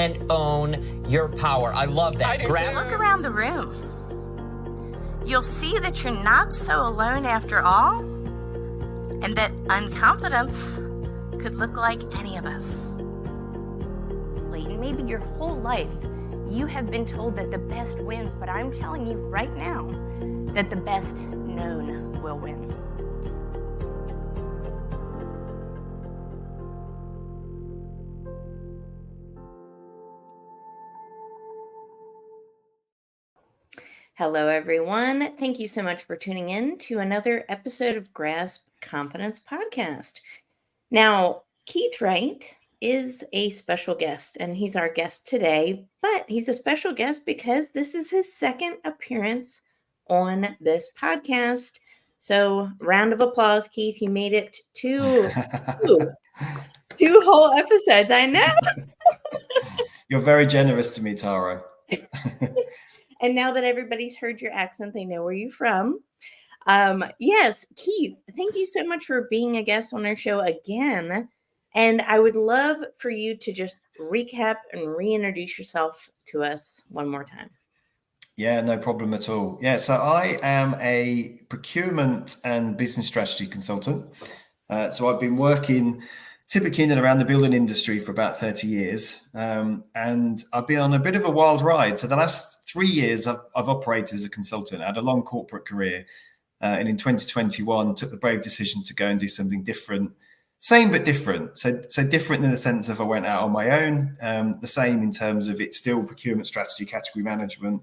and own your power. I love that. Look around the room. You'll see that you're not so alone after all, and that unconfidence could look like any of us. Maybe your whole life you have been told that the best wins, but I'm telling you right now that the best known will win. Hello, everyone. Thank you so much for tuning in to another episode of Grasp Confidence Podcast. Now, Keith Wright is a special guest, and he's our guest today, but he's a special guest because this is his second appearance on this podcast. So, round of applause, Keith. You made it to two whole episodes. I know. You're very generous to me, Tara. And now that everybody's heard your accent, they know where you're from. Yes, Keith, thank you so much for being a guest on our show again. And I would love for you to just recap and reintroduce yourself to us one more time. Yeah, no problem at all. Yeah, so I am a procurement and business strategy consultant. So I've been working typically in and around the building industry for about 30 years. And I've been on a bit of a wild ride. So the last 3 years, I've operated as a consultant. I had a long corporate career. And in 2021, took the brave decision to go and do something different. Same but different. So different in the sense of I went out on my own. The same in terms of it's still procurement strategy, category management,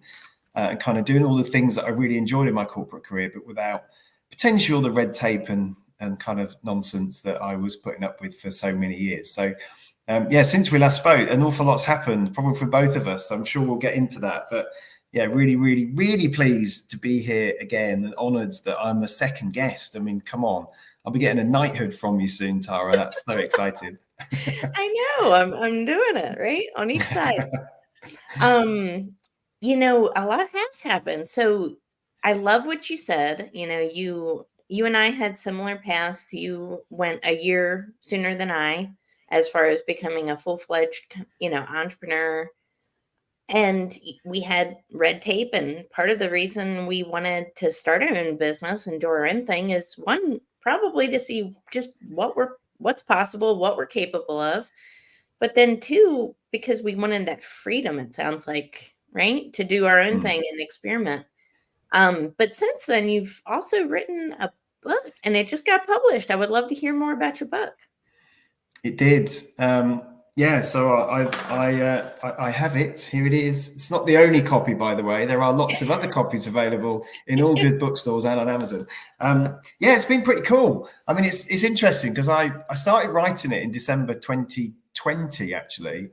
and kind of doing all the things that I really enjoyed in my corporate career, but without potentially all the red tape and kind of nonsense that I was putting up with for so many years. So since we last spoke, an awful lot's happened, probably for both of us. I'm sure we'll get into that. But yeah, really, really, really pleased to be here again and honoured that I'm the second guest. I mean, come on. I'll be getting a knighthood from you soon, Tara. That's so exciting. I know. I'm doing it, right? On each side. A lot has happened. So I love what you said. You and I had similar paths. You went a year sooner than I as far as becoming a full-fledged, entrepreneur. And we had red tape. And part of the reason we wanted to start our own business and do our own thing is one, probably to see just what's possible, what we're capable of. But then two, because we wanted that freedom, it sounds like, right? To do our own thing and experiment. But since then, you've also written a book and it just got published. I would love to hear more about your book. It did. So I have it. Here it is. It's not the only copy, by the way. There are lots of other copies available in all good bookstores and on Amazon. It's been pretty cool. I mean, it's interesting because I started writing it in December 2020, actually.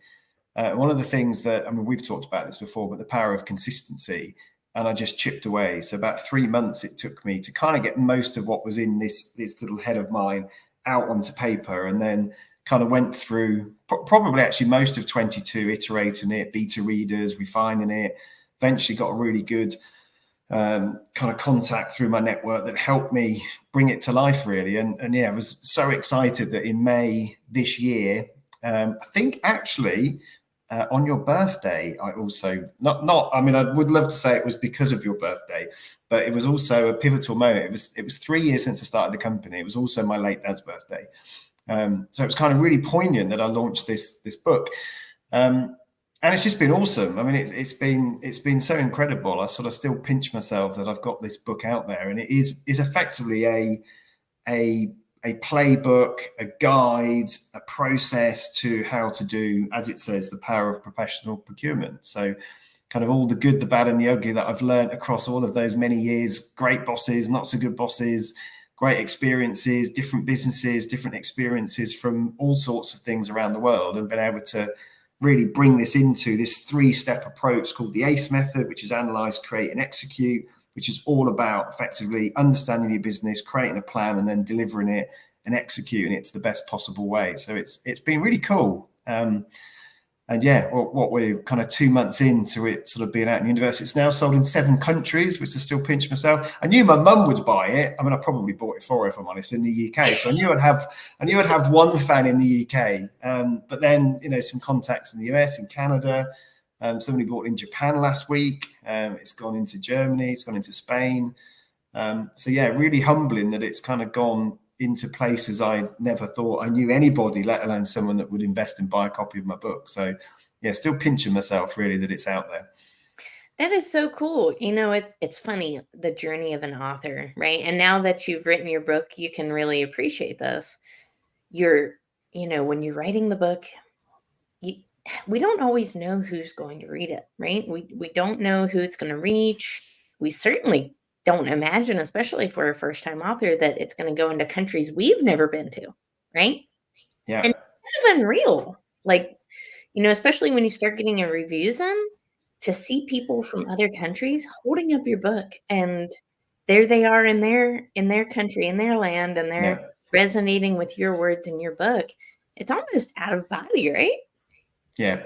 One of the things that, we've talked about this before, but the power of consistency. And I just chipped away. So about 3 months it took me to kind of get most of what was in this little head of mine out onto paper, and then kind of went through probably actually most of 22, iterating it, beta readers, refining it. Eventually got a really good kind of contact through my network that helped me bring it to life, really. And I was so excited that in May this year, I think actually on your birthday, I also I would love to say it was because of your birthday, but it was also a pivotal moment. It was 3 years since I started the company. It was also my late dad's birthday. So it was kind of really poignant that I launched this book. And it's just been awesome. I mean, it's been so incredible. I sort of still pinch myself that I've got this book out there, and it is effectively a playbook, a guide, a process to how to do, as it says, the power of professional procurement. So kind of all the good, the bad, and the ugly that I've learned across all of those many years, great bosses, not so good bosses, great experiences, different businesses, different experiences from all sorts of things around the world, and been able to really bring this into this 3-step approach called the ACE method, which is analyze, create, and execute, which is all about effectively understanding your business, creating a plan, and then delivering it and executing it to the best possible way. So it's been really cool. And yeah, what we're kind of 2 months into it sort of being out in university. It's now sold in 7 countries, which I still pinch myself. I knew my mum would buy it. I mean, I probably bought it for her, if I'm honest, in the UK. So I knew I'd have one fan in the UK. But then, some contacts in the US, in Canada. Somebody bought it in Japan last week. It's gone into Germany. It's gone into Spain. So yeah, really humbling that it's kind of gone into places I never thought I knew anybody, let alone someone that would invest and buy a copy of my book. So yeah, still pinching myself really that it's out there. That is so cool. It's funny, the journey of an author, right? And now that you've written your book, you can really appreciate this. When you're writing the book, we don't always know who's going to read it, right? We don't know who it's going to reach. We certainly don't imagine, especially for a first-time author, that it's going to go into countries we've never been to, right? Yeah. And it's kind of unreal. Like, especially when you start getting your reviews in, to see people from other countries holding up your book, and there they are in their country, in their land, and they're resonating with your words in your book. It's almost out of body, right? Yeah.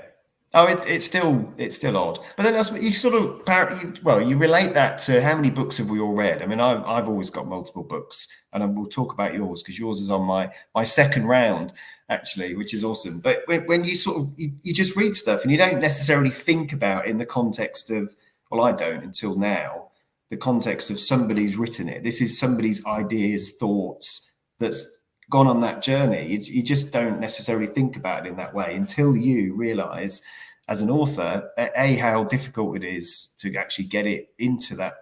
Oh, it's still odd. But then that's you sort of you relate that to how many books have we all read? I mean, I've always got multiple books, and we'll talk about yours because yours is on my second round actually, which is awesome. But when you sort of you just read stuff and you don't necessarily think about it in the context of, well, I don't until now, the context of somebody's written it. This is somebody's ideas, thoughts that's gone on that journey. You just don't necessarily think about it in that way until you realize as an author, how difficult it is to actually get it into that,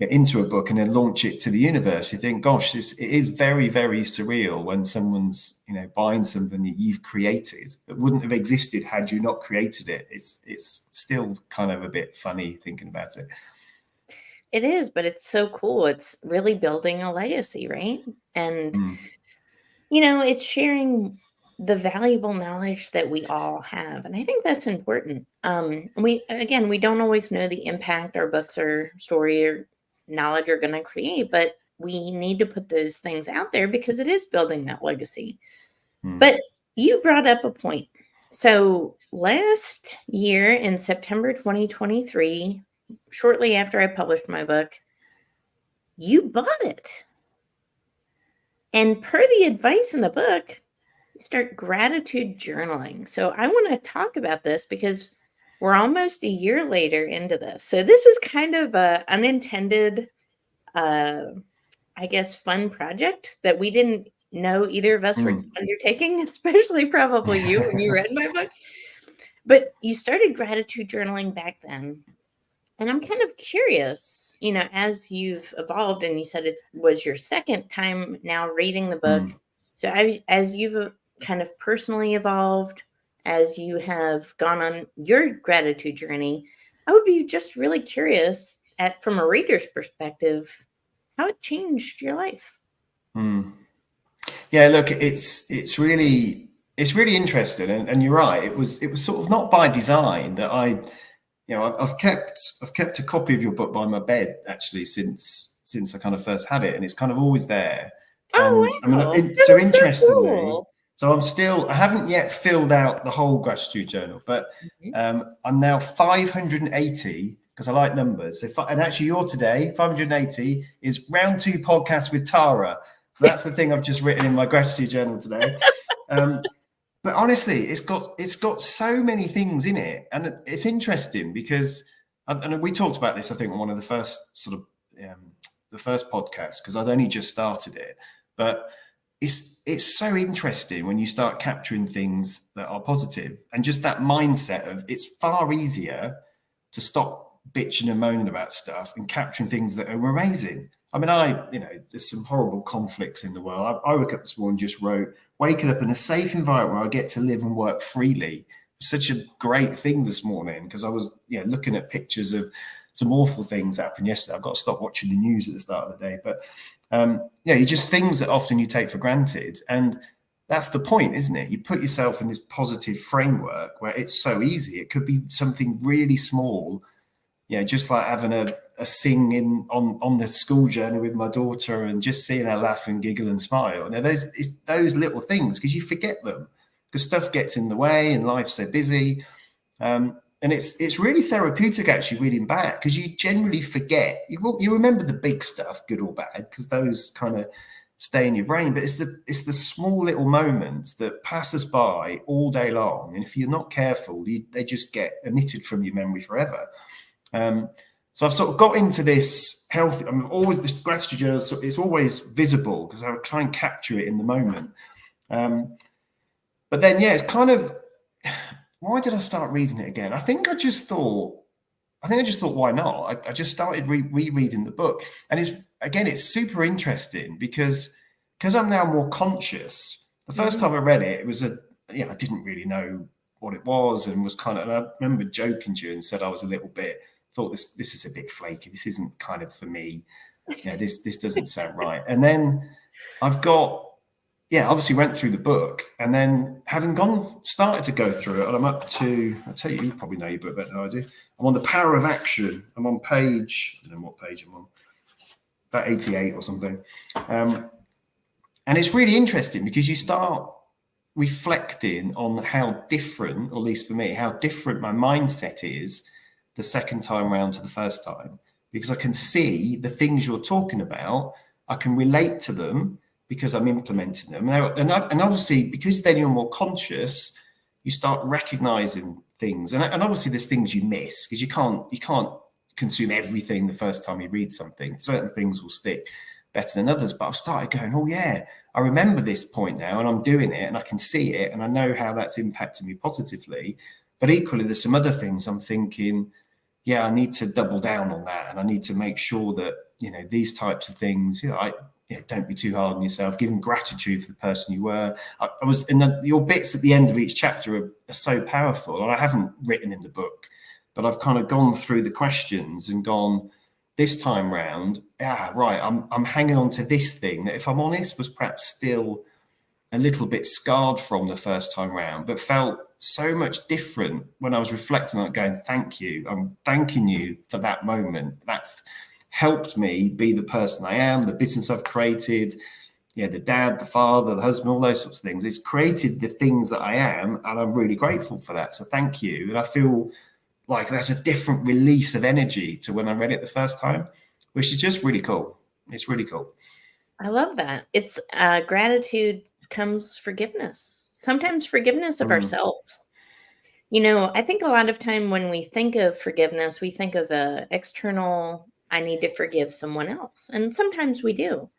into a book and then launch it to the universe. You think, gosh, it is very, very surreal when someone's, buying something that you've created that wouldn't have existed had you not created it. It's still kind of a bit funny thinking about it. It is, but it's so cool. It's really building a legacy, right? And, it's sharing the valuable knowledge that we all have. And I think that's important. We don't always know the impact our books or story or knowledge are going to create, but we need to put those things out there because it is building that legacy. But you brought up a point. So last year in September 2023, shortly after I published my book, you bought it. And per the advice in the book, you start gratitude journaling. So I want to talk about this because we're almost a year later into this. So this is kind of a unintended, fun project that we didn't know either of us were undertaking, especially probably you when you read my book. But you started gratitude journaling back then. And I'm kind of curious, as you've evolved, and you said it was your second time now reading the book. So as you've kind of personally evolved, as you have gone on your gratitude journey, I would be just really curious from a reader's perspective, how it changed your life. Yeah, look, it's really interesting, and you're right. It was sort of not by design that I've kept a copy of your book by my bed actually since I kind of first had it, and it's kind of always there. Oh, and wow. so interestingly, so cool. So I haven't yet filled out the whole gratitude journal, but I'm now 580 because I like numbers. So and actually, you're today 580 is round 2 podcast with Tara. So that's the thing I've just written in my gratitude journal today. But honestly, it's got so many things in it, and it's interesting because, and we talked about this, I think, on one of the first sort of the first podcast because I'd only just started it. But it's so interesting when you start capturing things that are positive, and just that mindset of it's far easier to stop bitching and moaning about stuff and capturing things that are amazing. I mean, there's some horrible conflicts in the world. I woke up this morning, just wrote, waking up in a safe environment where I get to live and work freely. Such a great thing this morning because I was looking at pictures of some awful things that happened yesterday. I've got to stop watching the news at the start of the day. But you just things that often you take for granted. And that's the point, isn't it? You put yourself in this positive framework where it's so easy. It could be something really small, just like having a sing on the school journey with my daughter and just seeing her laugh and giggle and smile. Now, there's those little things because you forget them. because stuff gets in the way and life's so busy. And it's really therapeutic actually reading back, because you generally forget. You remember the big stuff, good or bad, because those kind of stay in your brain. But it's the small little moments that pass us by all day long, and if you're not careful, they just get omitted from your memory forever. So I've sort of got into this healthy. I'm always this gratitude journal. It's always visible because I would try and capture it in the moment. But then, yeah, it's kind of, why did I start reading it again? I think I just thought, why not? I just started rereading the book, and it's super interesting because I'm now more conscious. The first time I read it, it was I didn't really know what it was, and was kind of. And I remember joking to you and said I was a little bit. Thought this is a bit flaky. This isn't kind of for me. This doesn't sound right. And then I've got. Yeah, obviously went through the book, and then having started to go through it, and I'm up to, I'll tell you probably know your book better than I do. I'm on The Power of Action. I'm on page, I don't know what page I'm on, about 88 or something. And it's really interesting because you start reflecting on how different, or at least for me, how different my mindset is the second time round to the first time, because I can see the things you're talking about, I can relate to them, because I'm implementing them. And obviously, because then you're more conscious, you start recognizing things. And obviously there's things you miss, because you can't consume everything the first time you read something. Certain things will stick better than others. But I've started going, oh yeah, I remember this point now, and I'm doing it, and I can see it, and I know how that's impacting me positively. But equally, there's some other things I'm thinking, yeah, I need to double down on that. And I need to make sure that, these types of things, don't be too hard on yourself. Give them gratitude for the person you were. I was your bits at the end of each chapter are so powerful, and I haven't written in the book, but I've kind of gone through the questions and gone, this time round, right, I'm hanging on to this thing that, if I'm honest, was perhaps still a little bit scarred from the first time round, but felt so much different when I was reflecting on it, going, thank you. I'm thanking you for that moment. That's helped me be the person I am, the business I've created, the dad, the father, the husband, all those sorts of things. It's created the things that I am, and I'm really grateful for that. So thank you. And I feel like that's a different release of energy to when I read it the first time, which is just really cool. It's really cool. I love that. It's gratitude comes forgiveness. Sometimes forgiveness of ourselves. I think a lot of time when we think of forgiveness, we think of a external, I need to forgive someone else. And sometimes we do.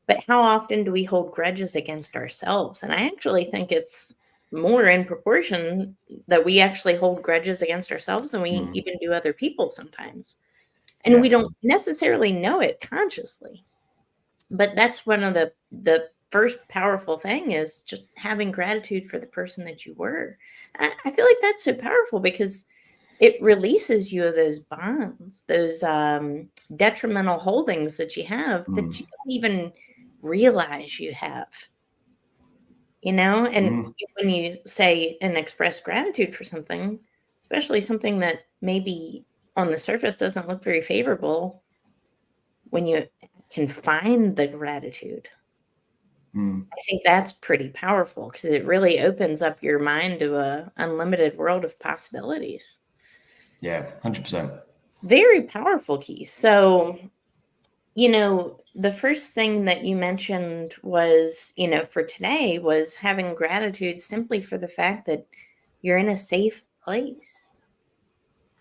But how often do we hold grudges against ourselves? And I actually think it's more in proportion that we actually hold grudges against ourselves than we even do other people sometimes. And we don't necessarily know it consciously. But that's one of the first powerful thing is just having gratitude for the person that you were. I feel like that's so powerful because it releases you of those bonds, those detrimental holdings that you have that you don't even realize you have. And when you say and express gratitude for something, especially something that maybe on the surface doesn't look very favorable, when you can find the gratitude, I think that's pretty powerful because it really opens up your mind to an unlimited world of possibilities. Yeah, 100%. Very powerful, Keith. So, the first thing that you mentioned was, for today was having gratitude simply for the fact that you're in a safe place.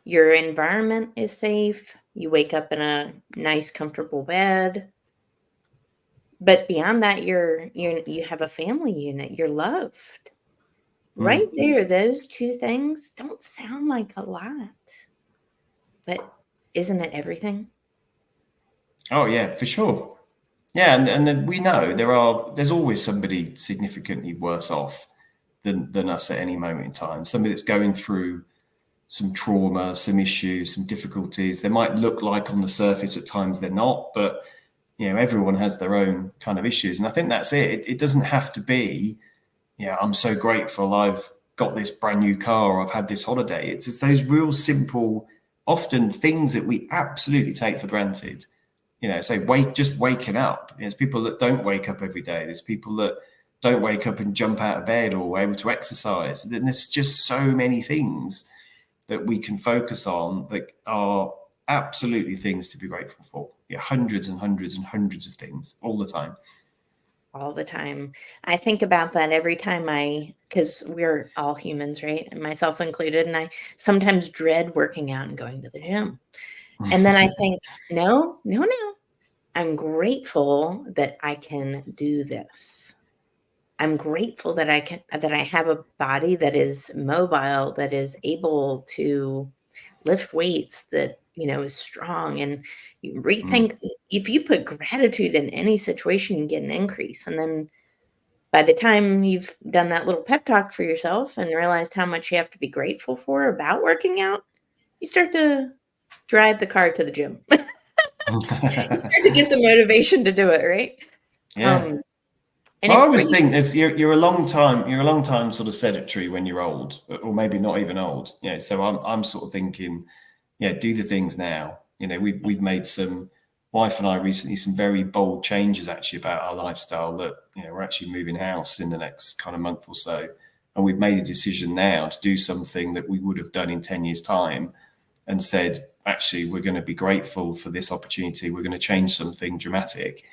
Your environment is safe. You wake up in a nice, comfortable bed. But beyond that, you have a family unit. You're loved. Right there, those two things don't sound like a lot. But isn't it everything? Oh yeah, for sure. Yeah, and then we know there's always somebody significantly worse off than us at any moment in time. Somebody that's going through some trauma, some issues, some difficulties. They might look like on the surface at times they're not, but everyone has their own kind of issues. And I think that's it. It doesn't have to be, I'm so grateful I've got this brand new car or I've had this holiday. It's just those real simple, often things that we absolutely take for granted. Say just waking up. There's people that don't wake up every day. There's people that don't wake up and jump out of bed or able to exercise. Then there's just so many things that we can focus on that are absolutely things to be grateful for. Yeah, hundreds and hundreds and hundreds of things all the time. All the time. I think about that every time because we're all humans, right? And myself included. And I sometimes dread working out and going to the gym. And then I think, no. I'm grateful that I can do this. I'm grateful that I have a body that is mobile, that is able to lift weights, that, is strong. And you rethink, if you put gratitude in any situation, you get an increase. And then by the time you've done that little pep talk for yourself and realized how much you have to be grateful for about working out, you start to drive the car to the gym. You start to get the motivation to do it, right? Yeah. And I always think you're a long time sort of sedentary when you're old, or maybe not even old. So I'm sort of thinking, do the things now. We've made wife and I recently some very bold changes actually about our lifestyle, that we're actually moving house in the next kind of month or so, and we've made a decision now to do something that we would have done in 10 years time, and said, actually, we're going to be grateful for this opportunity. We're going to change something dramatic.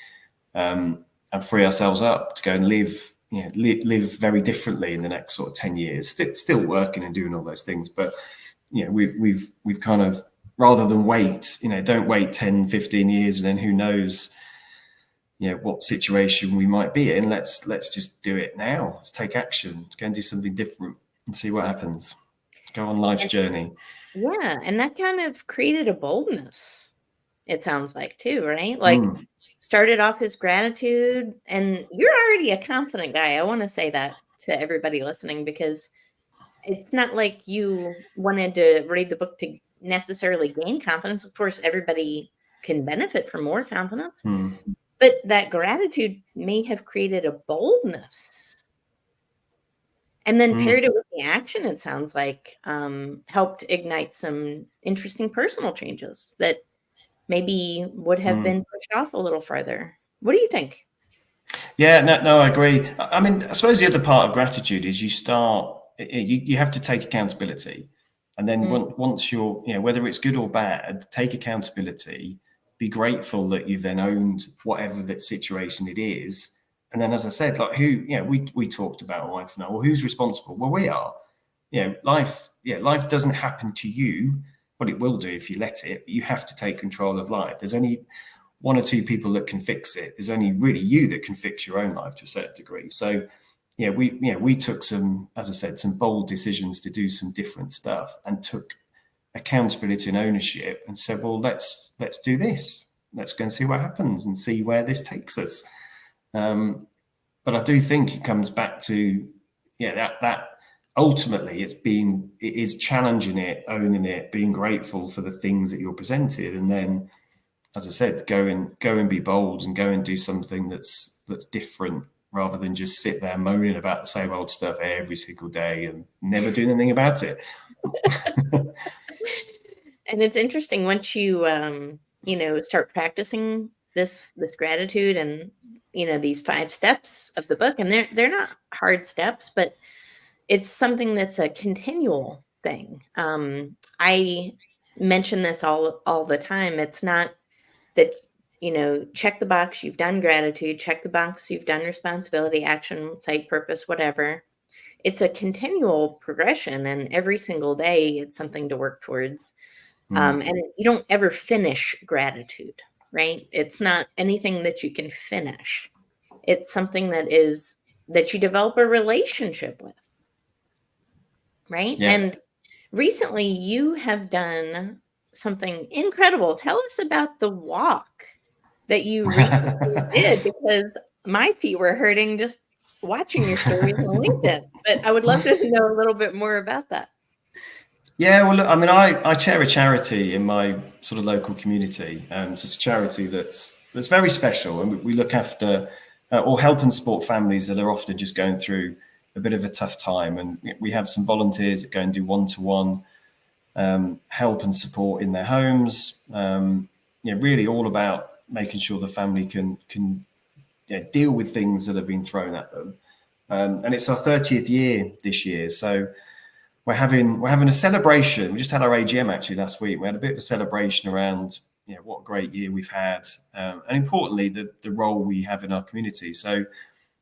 And free ourselves up to go and live very differently in the next sort of 10 years, still working and doing all those things. But, we've kind of, rather than wait, don't wait 10, 15 years and then who knows, what situation we might be in. Let's just do it now. Let's take action, go and do something different and see what happens. Go on life's journey. Yeah. And that kind of created a boldness, it sounds like, too, right? Like, started off his gratitude, and you're already a confident guy. I want to say that to everybody listening, because it's not like you wanted to read the book to necessarily gain confidence. Of course, everybody can benefit from more confidence, but that gratitude may have created a boldness, and then paired it with the action, it sounds like, helped ignite some interesting personal changes that maybe would have been pushed off a little further. What do you think? Yeah, no, I agree. I mean, I suppose the other part of gratitude is you have to take accountability. And then once you're, whether it's good or bad, take accountability, be grateful that you've then owned whatever that situation it is. And then, as I said, like we talked about, wife and I, well, who's responsible? Well, we are. Life doesn't happen to you. What it will do if you let it, you have to take control of life. There's only one or two people that can fix it. There's only really you that can fix your own life to a certain degree. So, we took some, as I said, some bold decisions to do some different stuff, and took accountability and ownership, and said, well, let's do this. Let's go and see what happens and see where this takes us. But I do think it comes back to, that ultimately it is challenging it, owning it, being grateful for the things that you're presented, and then, as I said, go and be bold and go and do something that's different, rather than just sit there moaning about the same old stuff every single day and never do anything about it. And it's interesting once you start practicing this gratitude and these 5 steps of the book, and they're not hard steps, but it's something that's a continual thing. I mention this all the time. It's not that, check the box, you've done gratitude, check the box, you've done responsibility, action, site, purpose, whatever. It's a continual progression, and every single day it's something to work towards. And you don't ever finish gratitude, right? It's not anything that you can finish. It's something that you develop a relationship with. Right. Yeah. And recently you have done something incredible. Tell us about the walk that you recently did, because my feet were hurting just watching your stories on LinkedIn. But I would love to know a little bit more about that. Yeah, well, I mean, I chair a charity in my sort of local community. It's a charity that's very special, and we look after or help and support families that are often just going through a bit of a tough time. And we have some volunteers that go and do one-to-one help and support in their homes. Really all about making sure the family can deal with things that have been thrown at them. And it's our 30th year this year. So we're having a celebration. We just had our AGM actually last week. We had a bit of a celebration around, what a great year we've had, and importantly, the role we have in our community. So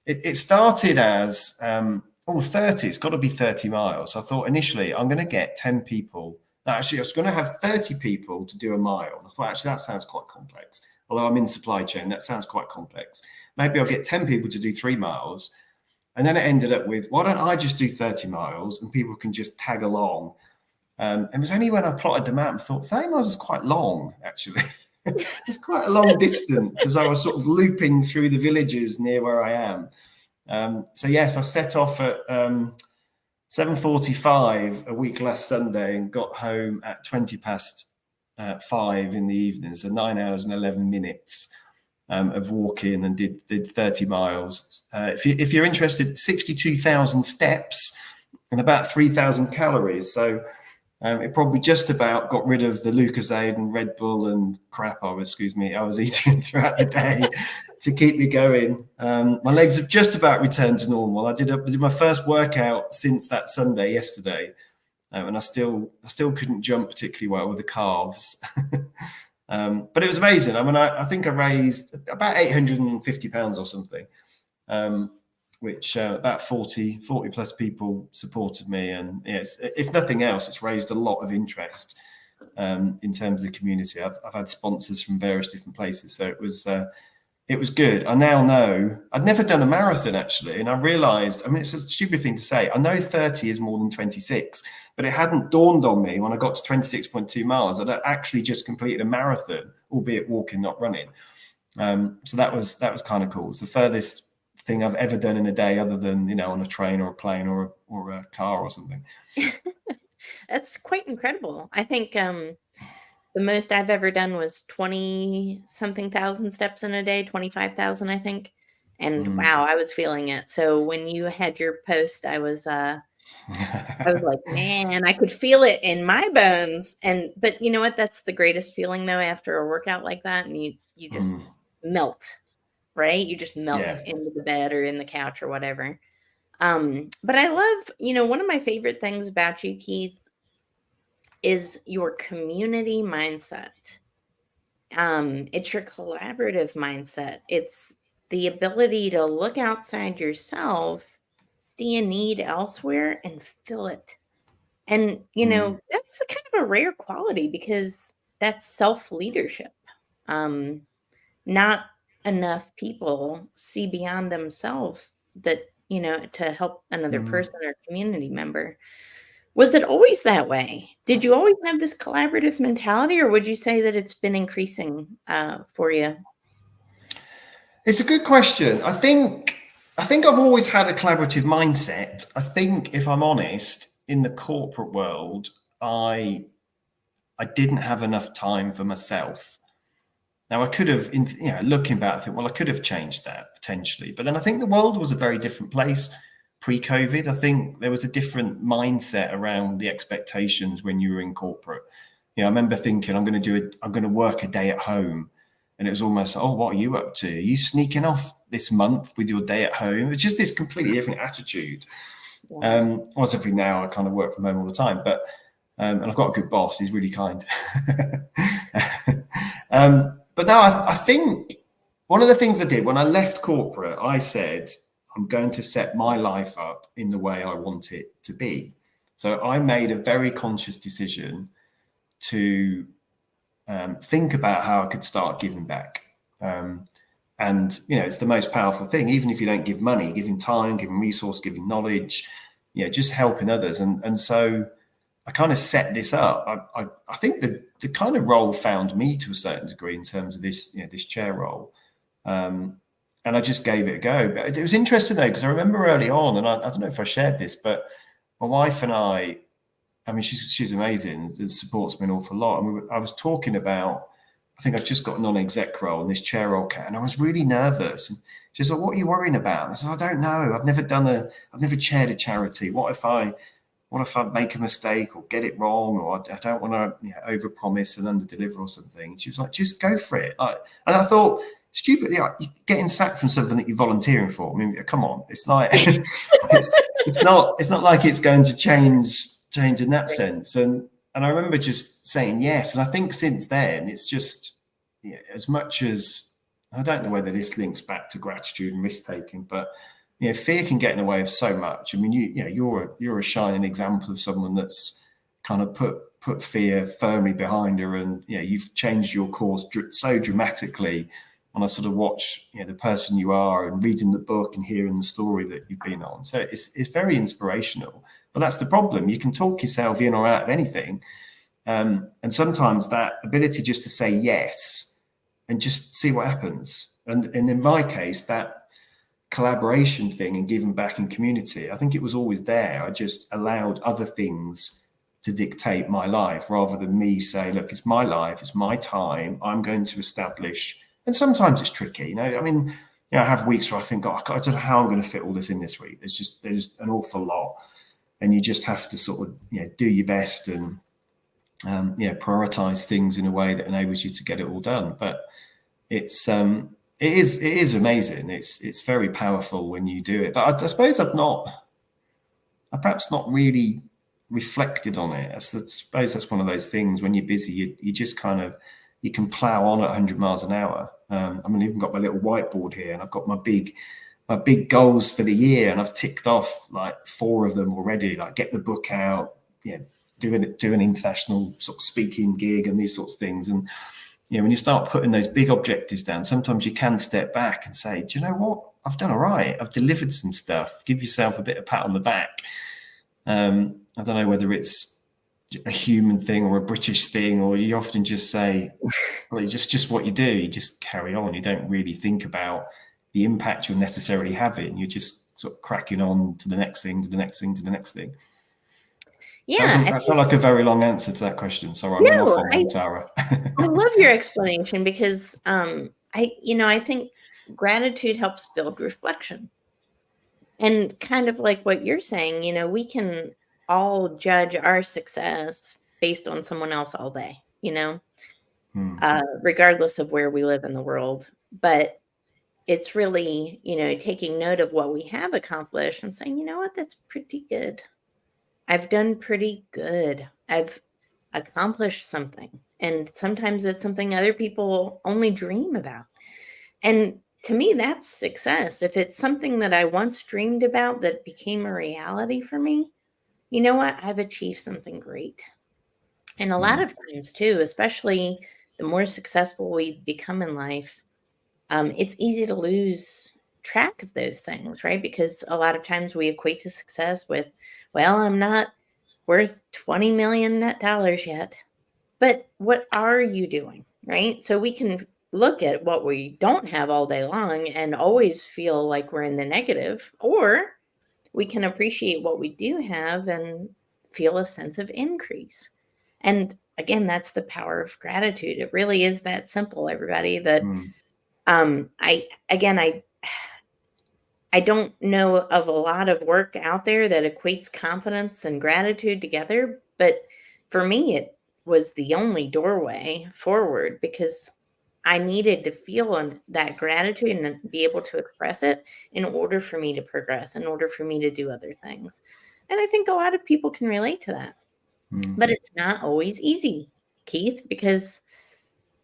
it started as 30. It's got to be 30 miles. So I thought initially I'm going to get 10 people. Actually, I was going to have 30 people to do a mile. And I thought actually that sounds quite complex. Although I'm in supply chain, that sounds quite complex. Maybe I'll get 10 people to do 3 miles. And then it ended up with, why don't I just do 30 miles and people can just tag along? And it was only when I plotted them out and thought 30 miles is quite long, actually. It's quite a long distance as I was sort of looping through the villages near where I am. So yes, I set off at 7:45 a week last Sunday and got home at 5 in the evening. So 9 hours and 11 minutes. Of walking and did 30 miles. If you're interested, 62,000 steps and about 3,000 calories. So it probably just about got rid of the Lucozade and Red Bull and crap I was eating throughout the day to keep me going. My legs have just about returned to normal. I did my first workout since that Sunday yesterday, and I still couldn't jump particularly well with the calves. But it was amazing. I mean, I think I raised about 850 pounds or something, which about 40 plus people supported me. And yes, if nothing else, it's raised a lot of interest in terms of the community. I've had sponsors from various different places. So it was good. I now know I'd never done a marathon actually. And I realized, I mean, it's a stupid thing to say. I know 30 is more than 26, but it hadn't dawned on me when I got to 26.2 miles that I'd actually just completed a marathon, albeit walking, not running. So that was kind of cool. It's the furthest thing I've ever done in a day other than, on a train or a plane or a car or something. That's quite incredible. I think the most I've ever done was 20-something thousand steps in a day, 25,000, I think. And wow, I was feeling it. So when you had your post, I was like, man, I could feel it in my bones. But you know what? That's the greatest feeling though, after a workout like that. And you just melt, right? You just melt into the bed or in the couch or whatever. But I love, one of my favorite things about you, Keith, is your community mindset. It's your collaborative mindset. It's the ability to look outside yourself, see a need elsewhere, and fill it. And, that's a kind of a rare quality because that's self-leadership. Not enough people see beyond themselves that, to help another person or community member. Was it always that way? Did you always have this collaborative mentality, or would you say that it's been increasing for you? It's a good question. I think I've always had a collaborative mindset. I think, if I'm honest, in the corporate world, I didn't have enough time for myself. Now, I could have, looking back, I think, well, I could have changed that potentially. But then I think the world was a very different place pre-COVID. I think there was a different mindset around the expectations when you were in corporate. I remember thinking, I'm going to work a day at home. And it was almost, oh, what are you up to? Are you sneaking off this month with your day at home? It's just this completely different attitude. Obviously now I kind of work from home all the time, but and I've got a good boss. He's really kind. But now I think one of the things I did when I left corporate, I said, I'm going to set my life up in the way I want it to be. So I made a very conscious decision to think about how I could start giving back. And, it's the most powerful thing, even if you don't give money, giving time, giving resource, giving knowledge, just helping others. And so I kind of set this up. I think the kind of role found me to a certain degree in terms of this, this chair role. And I just gave it a go. But it was interesting though, because I remember early on, and I don't know if I shared this, but my wife and I mean, she's amazing. It supports me an awful lot. And I was talking about, I think I just got a non-exec role in this chair role, Kat, and I was really nervous. And she's like, "What are you worrying about?" And I said, "I don't know. I've never chaired a charity. What if I make a mistake or get it wrong, or I don't want to overpromise and underdeliver or something?" And she was like, "Just go for it." And I thought, stupid. Yeah, you're getting sacked from something that you're volunteering for. I mean, come on, it's like it's not like it's going to change in that sense. And I remember just saying yes. And I think since then, it's just as much as I don't know whether this links back to gratitude and risk taking, but fear can get in the way of so much. I mean, you're a shining example of someone that's kind of put fear firmly behind her, and you've changed your course so dramatically. And I sort of watch the person you are and reading the book and hearing the story that you've been on. So it's very inspirational. But that's the problem. You can talk yourself in or out of anything. And sometimes that ability just to say yes and just see what happens. And in my case, that collaboration thing and giving back in community, I think it was always there. I just allowed other things to dictate my life rather than me say, look, it's my life, it's my time, I'm going to establish. And sometimes it's tricky, I mean, I have weeks where I think, I don't know how I'm going to fit all this in this week. There's an awful lot, and you just have to sort of do your best and prioritize things in a way that enables you to get it all done. But it is amazing. It's very powerful when you do it. But I suppose I've perhaps not really reflected on it. I suppose that's one of those things when you're busy, you just kind of, you can plow on at 100 miles an hour. I mean, I've even got my little whiteboard here, and I've got my big goals for the year, and I've ticked off like 4 of them already. Like get the book out, do an international sort of speaking gig, and these sorts of things. And when you start putting those big objectives down, sometimes you can step back and say, do you know what? I've done all right. I've delivered some stuff. Give yourself a bit of pat on the back. I don't know whether it's a human thing or a British thing, or you often just say, well, it's just what you do. You just carry on. You don't really think about the impact you're necessarily having. You're just sort of cracking on to the next thing, to the next thing, to the next thing. Yeah. That felt like a very long answer to that question. Sorry, I went off on that, Tara. I love your explanation because I think gratitude helps build reflection. And kind of like what you're saying, we can all judge our success based on someone else all day, regardless of where we live in the world. But it's really, taking note of what we have accomplished and saying, you know what, that's pretty good. I've done pretty good. I've accomplished something. And sometimes it's something other people only dream about. And to me, that's success. If it's something that I once dreamed about that became a reality for me, you know what? I've achieved something great. And a lot of times too, especially the more successful we become in life, it's easy to lose track of those things, right? Because a lot of times we equate to success with, well, I'm not worth $20 million net dollars yet. But what are you doing, right? So we can look at what we don't have all day long and always feel like we're in the negative, or we can appreciate what we do have and feel a sense of increase. And again, that's the power of gratitude. It really is that simple, everybody. That I don't know of a lot of work out there that equates confidence and gratitude together, but for me, it was the only doorway forward because I needed to feel that gratitude and be able to express it in order for me to progress, in order for me to do other things. And I think a lot of people can relate to that. But it's not always easy, Keith, because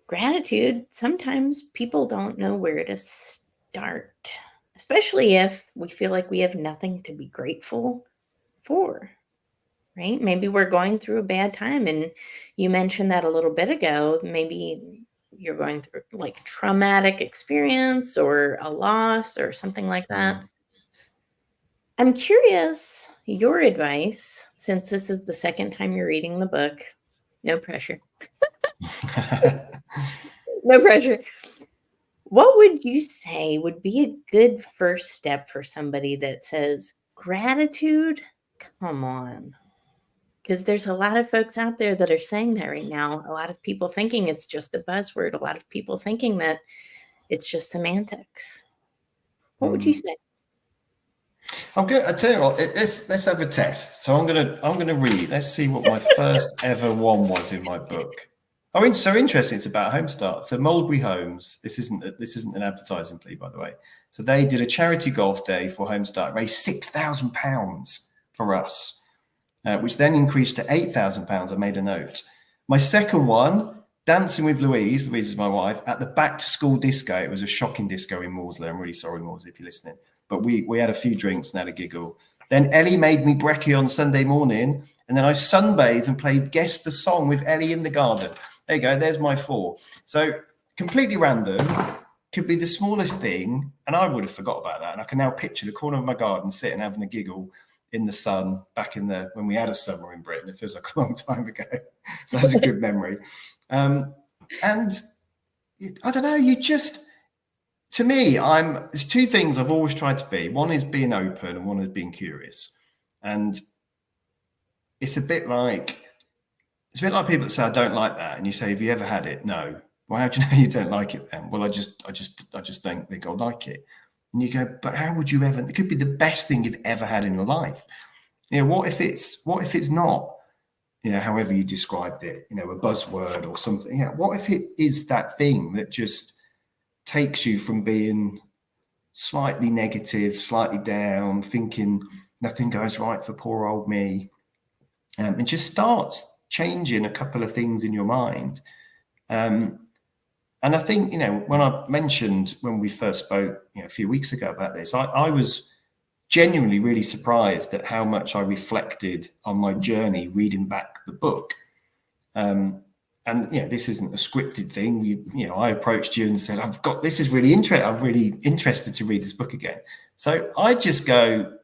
gratitude, sometimes people don't know where to start, especially if we feel like we have nothing to be grateful for. Right? Maybe we're going through a bad time. And you mentioned that a little bit ago. Maybe you're going through like a traumatic experience or a loss or something like that. I'm curious your advice, since this is the second time you're reading the book. No pressure. No pressure. What would you say would be a good first step for somebody that says, gratitude? Come on. Because there's a lot of folks out there that are saying that right now. A lot of people thinking it's just a buzzword. A lot of people thinking that it's just semantics. What would you say? I tell you what, let's have a test. So I'm gonna read. Let's see what my first ever one was in my book. Oh, it's so interesting. It's about Home Start. So Mulberry Homes, this isn't an advertising plea, by the way. So they did a charity golf day for Home Start, raised £6,000 for us, which then increased to £8,000. I made a note. My second one, Dancing with Louise. Louise is my wife, at the back to school disco. It was a shocking disco in Maudsley. I'm really sorry, Maudsley, if you're listening. But we had a few drinks and had a giggle. Then Ellie made me brekkie on Sunday morning, and then I sunbathed and played Guess the Song with Ellie in the garden. There you go. There's my 4. So completely random. Could be the smallest thing, and I would have forgot about that. And I can now picture the corner of my garden sitting having a giggle in the sun back in when we had a summer in Britain. It feels like a long time ago. So that's a good memory. And I don't know. To me, there's 2 things I've always tried to be. One is being open, and one is being curious. And it's a bit like people that say, I don't like that. And you say, have you ever had it? No. Well, how do you know you don't like it then? Well, I just don't think I'll like it. And you go, but how would you ever? It could be the best thing you've ever had in your life. What if it's not, however you described it, a buzzword or something. What if it is that thing that just takes you from being slightly negative, slightly down, thinking nothing goes right for poor old me, and just starts changing a couple of things in your mind. And I think, when I mentioned when we first spoke, a few weeks ago about this, I was genuinely really surprised at how much I reflected on my journey reading back the book. And this isn't a scripted thing. I approached you and said, this is really interesting. I'm really interested to read this book again. So I just go,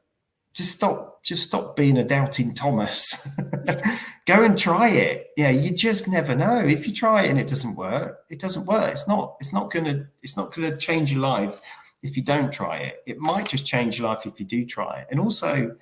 just stop being a doubting Thomas. Go and try it. You just never know. If you try it and it doesn't work, it doesn't work. It's not gonna change your life if you don't try it. It might just change your life if you do try it. And also,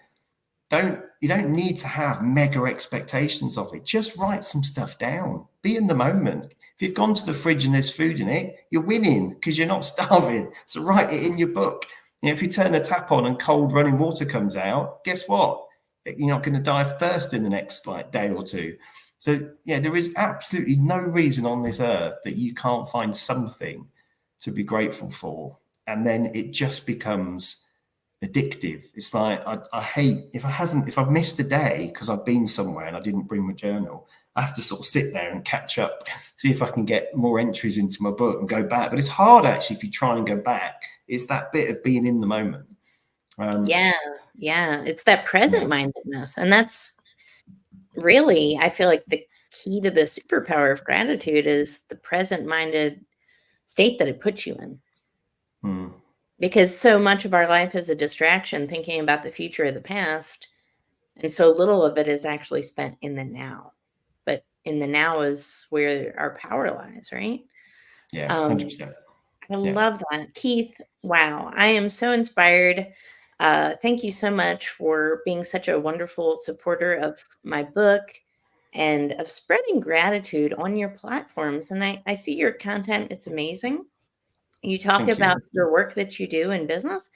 you don't need to have mega expectations of it. Just write some stuff down. Be in the moment. If you've gone to the fridge and there's food in it, you're winning because you're not starving. So write it in your book. If you turn the tap on and cold running water comes out, guess what? You're not going to die of thirst in the next day or 2. So there is absolutely no reason on this earth that you can't find something to be grateful for. And then it just becomes addictive. It's like, I hate if I've missed a day because I've been somewhere and I didn't bring my journal, I have to sort of sit there and catch up, see if I can get more entries into my book and go back. But it's hard actually if you try and go back. It's that bit of being in the moment. It's that present mindedness. And that's really, I feel like the key to the superpower of gratitude is the present minded state that it puts you in. Because so much of our life is a distraction, thinking about the future or the past. And so little of it is actually spent in the now. But in the now is where our power lies, right? Yeah, 100%. I love that. Keith, wow. I am so inspired. Thank you so much for being such a wonderful supporter of my book and of spreading gratitude on your platforms. And I see your content. It's amazing. You talk about your work that you do in business,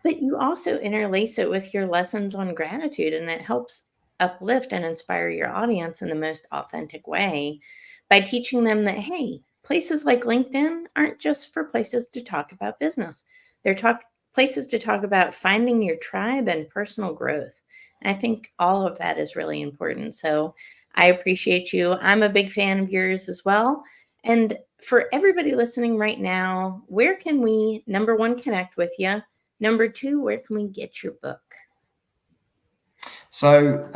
but you also interlace it with your lessons on gratitude, and it helps uplift and inspire your audience in the most authentic way by teaching them that, hey, places like LinkedIn aren't just for places to talk about business. They're places to talk about finding your tribe and personal growth. And I think all of that is really important. So I appreciate you. I'm a big fan of yours as well. And for everybody listening right now, where can we, number 1, connect with you? Number 2, where can we get your book? So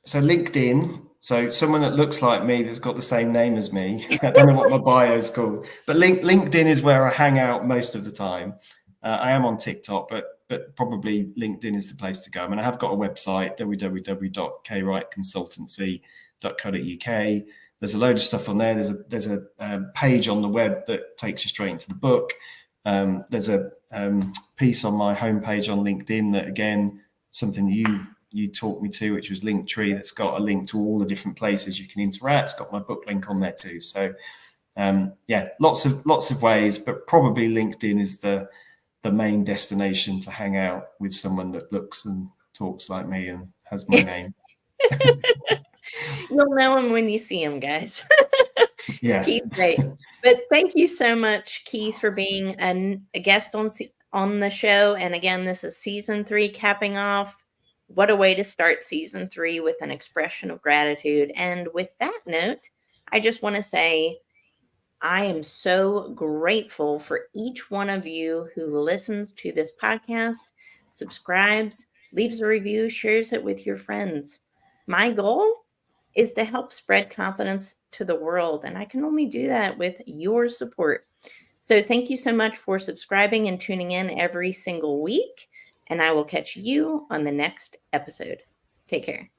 LinkedIn. So someone that looks like me that's got the same name as me. I don't know what my bio is called, but LinkedIn is where I hang out most of the time. I am on TikTok, but probably LinkedIn is the place to go. I mean, I have got a website, www.kwrightconsultancy.co.uk. There's a load of stuff on there. There's a page on the web that takes you straight into the book. There's a piece on my homepage on LinkedIn that, again, something you taught me to, which was Linktree, that's got a link to all the different places you can interact. It's got my book link on there too. So lots of ways, but probably LinkedIn is the main destination to hang out with someone that looks and talks like me and has my name. You'll know him when you see him, guys. Yeah. Keith, great. But thank you so much, Keith, for being a guest on the show. And again, this is season 3 capping off. What a way to start season 3 with an expression of gratitude. And with that note, I just want to say I am so grateful for each one of you who listens to this podcast, subscribes, leaves a review, shares it with your friends. My goal is to help spread confidence to the world, and I can only do that with your support. So thank you so much for subscribing and tuning in every single week, and I will catch you on the next episode. Take care.